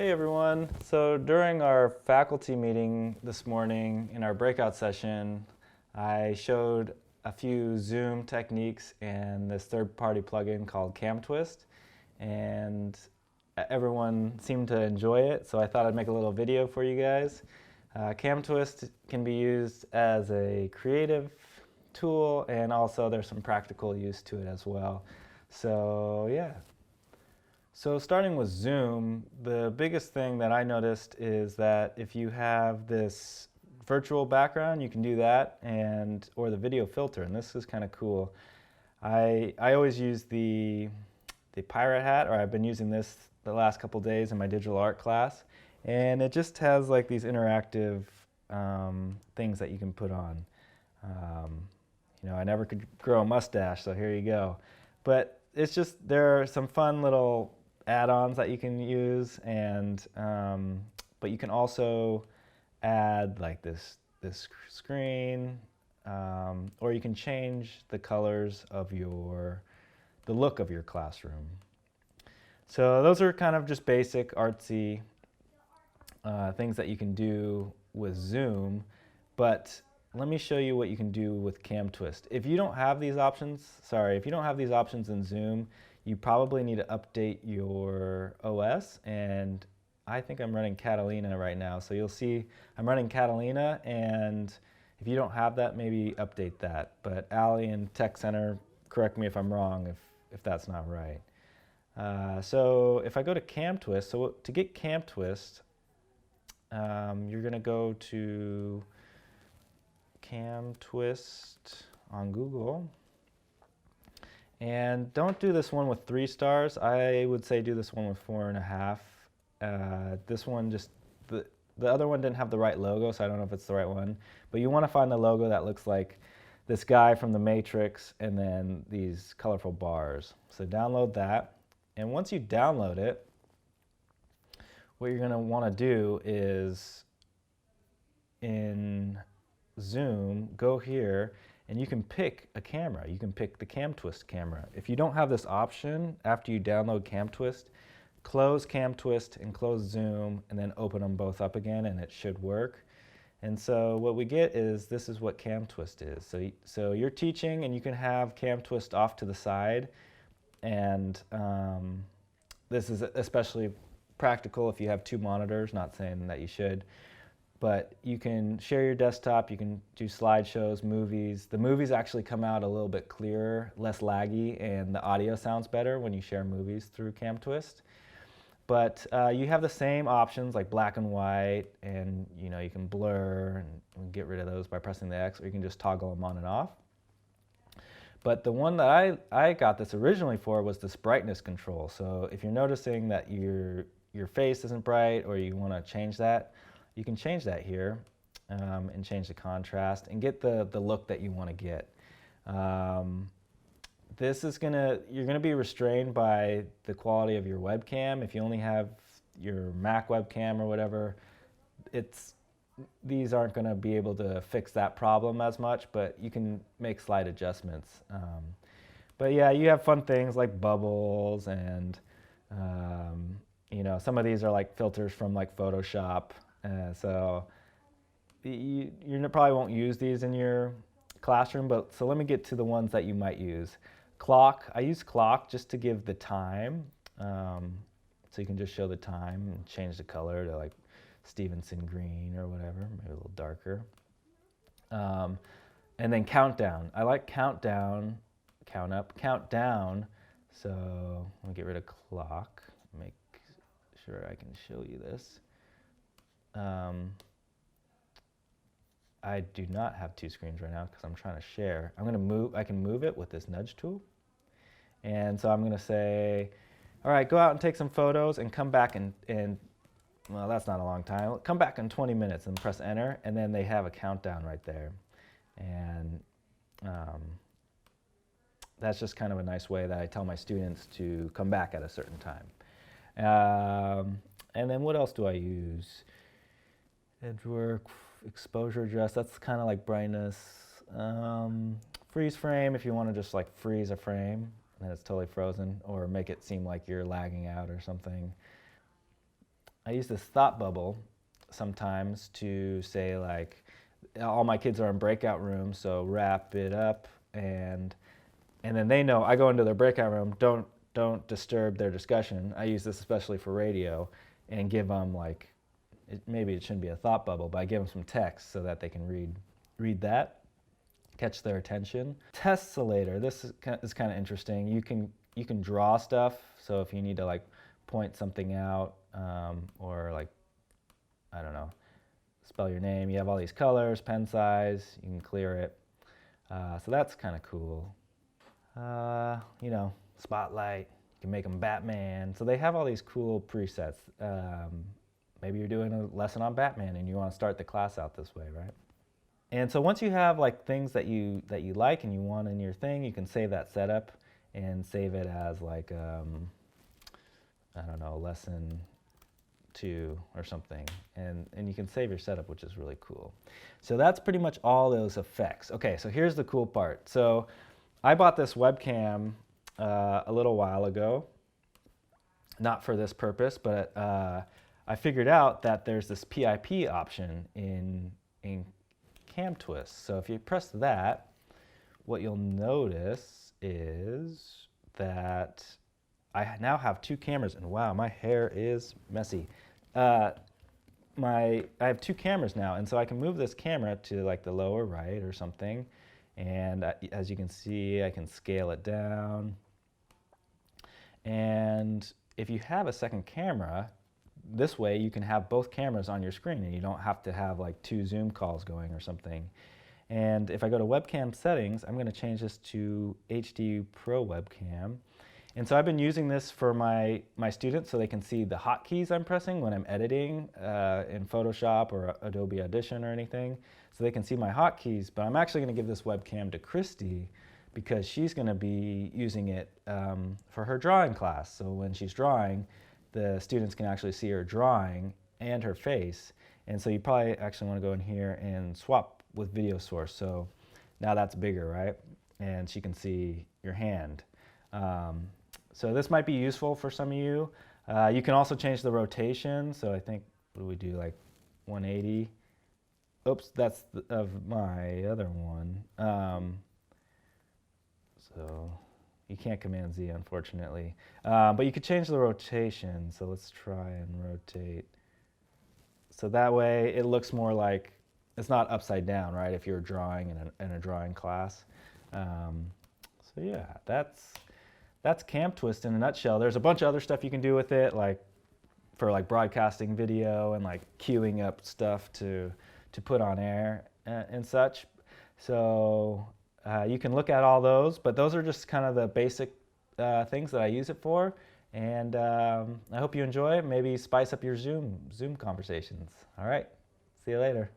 Hey everyone. So during our faculty meeting this morning in our breakout session, I showed a few Zoom techniques and this third-party plugin called Camtwist, and everyone seemed to enjoy it, so I thought I'd make a little video for you guys. Camtwist can be used as a creative tool, and also there's some practical use to it as well. So yeah. So starting with Zoom, the biggest thing that I noticed is that if you have this virtual background, you can do that, or the video filter, and this is kind of cool. I always use the pirate hat, or I've been using this the last couple days in my digital art class, and it just has like these interactive things that you can put on. I never could grow a mustache, so here you go. But it's just, there are some fun little add-ons that you can use, and but you can also add like this screen, or you can change the colors of the look of your classroom. So those are kind of just basic artsy things that you can do with Zoom, but let me show you what you can do with Camtwist. If you don't have these options, in Zoom, you probably need to update your OS, and I think I'm running Catalina right now. So you'll see I'm running Catalina, and if you don't have that, maybe update that. But Allie in Tech Center, correct me if I'm wrong if that's not right. So if I go to Camtwist, so to get Camtwist, you're going to go to Camtwist on Google. And don't do this one with 3 stars. I would say do this one with 4.5. This one just, the other one didn't have the right logo, so I don't know if it's the right one. But you want to find the logo that looks like this guy from The Matrix and then these colorful bars. So download that. And once you download it, what you're going to want to do is in Zoom, go here, and you can pick a camera. You can pick the Camtwist camera. If you don't have this option, after you download Camtwist, close Camtwist and close Zoom, and then open them both up again, and it should work. And so what we get is, this is what Camtwist is. So you're teaching, and you can have Camtwist off to the side, and this is especially practical if you have 2 monitors, not saying that you should. But you can share your desktop, you can do slideshows, movies. The movies actually come out a little bit clearer, less laggy, and the audio sounds better when you share movies through Camtwist. But you have the same options like black and white, and you can blur and get rid of those by pressing the X, or you can just toggle them on and off. But the one that I got this originally for was this brightness control. So if you're noticing that your face isn't bright, or you want to change that, you can change that here, and change the contrast and get the look that you want to get. You're gonna be restrained by the quality of your webcam. If you only have your Mac webcam or whatever, these aren't gonna be able to fix that problem as much, but you can make slight adjustments. But yeah, you have fun things like bubbles, and some of these are like filters from like Photoshop. So you probably won't use these in your classroom, but so let me get to the ones that you might use. Clock, I use clock just to give the time. So you can just show the time and change the color to like Stevenson green or whatever, maybe a little darker. And then countdown. I like countdown, count up, count down. So let me get rid of clock, make sure I can show you this. I do not have 2 screens right now because I'm trying to share. I can move it with this nudge tool. And so I'm going to say, all right, go out and take some photos and come back and well, that's not a long time. Come back in 20 minutes and press enter, and then they have a countdown right there. And that's just kind of a nice way that I tell my students to come back at a certain time. And then what else do I use? Edge work, exposure adjust, that's kind of like brightness. Freeze frame, if you want to just like freeze a frame and then it's totally frozen, or make it seem like you're lagging out or something. I use this thought bubble sometimes to say like, all my kids are in breakout rooms, so wrap it up, and then they know I go into their breakout room, don't disturb their discussion. I use this especially for radio, and give them like, maybe it shouldn't be a thought bubble, but I give them some text so that they can read that, catch their attention. Tessellator, this is kind of interesting. You can draw stuff, so if you need to like point something out, or like, I don't know, spell your name, you have all these colors, pen size, you can clear it. So that's kind of cool. You know, spotlight, you can make them Batman. So they have all these cool presets. Maybe you're doing a lesson on Batman and you want to start the class out this way, right? And so once you have like things that you like and you want in your thing, you can save that setup and save it as like, I don't know, lesson 2 or something. And you can save your setup, which is really cool. So that's pretty much all those effects. Okay, so here's the cool part. So I bought this webcam a little while ago, not for this purpose, but I figured out that there's this PIP option in Camtwist. So if you press that, what you'll notice is that I now have 2 cameras, and wow, my hair is messy. I have 2 cameras now, and so I can move this camera to like the lower right or something, and as you can see, I can scale it down. And if you have a second camera, this way you can have both cameras on your screen and you don't have to have like 2 Zoom calls going or something. And if I go to webcam settings, I'm going to change this to HD Pro webcam. And so I've been using this for my students so they can see the hotkeys I'm pressing when I'm editing in Photoshop or Adobe Audition or anything. So they can see my hotkeys, but I'm actually going to give this webcam to Christy because she's going to be using it for her drawing class. So when she's drawing, the students can actually see her drawing and her face. And so you probably actually want to go in here and swap with video source. So now that's bigger, right? And she can see your hand. So this might be useful for some of you. You can also change the rotation. So I think, what do we do, like 180? Oops, that's of my other one. So you can't Command Z, unfortunately. But you could change the rotation. So let's try and rotate. So that way it looks more like, it's not upside down, right? If you're drawing in a drawing class. So yeah, that's Camtwist in a nutshell. There's a bunch of other stuff you can do with it, like for like broadcasting video and like queuing up stuff to put on air and such. So you can look at all those, but those are just kind of the basic things that I use it for. And I hope you enjoy it. Maybe spice up your Zoom conversations. All right, see you later.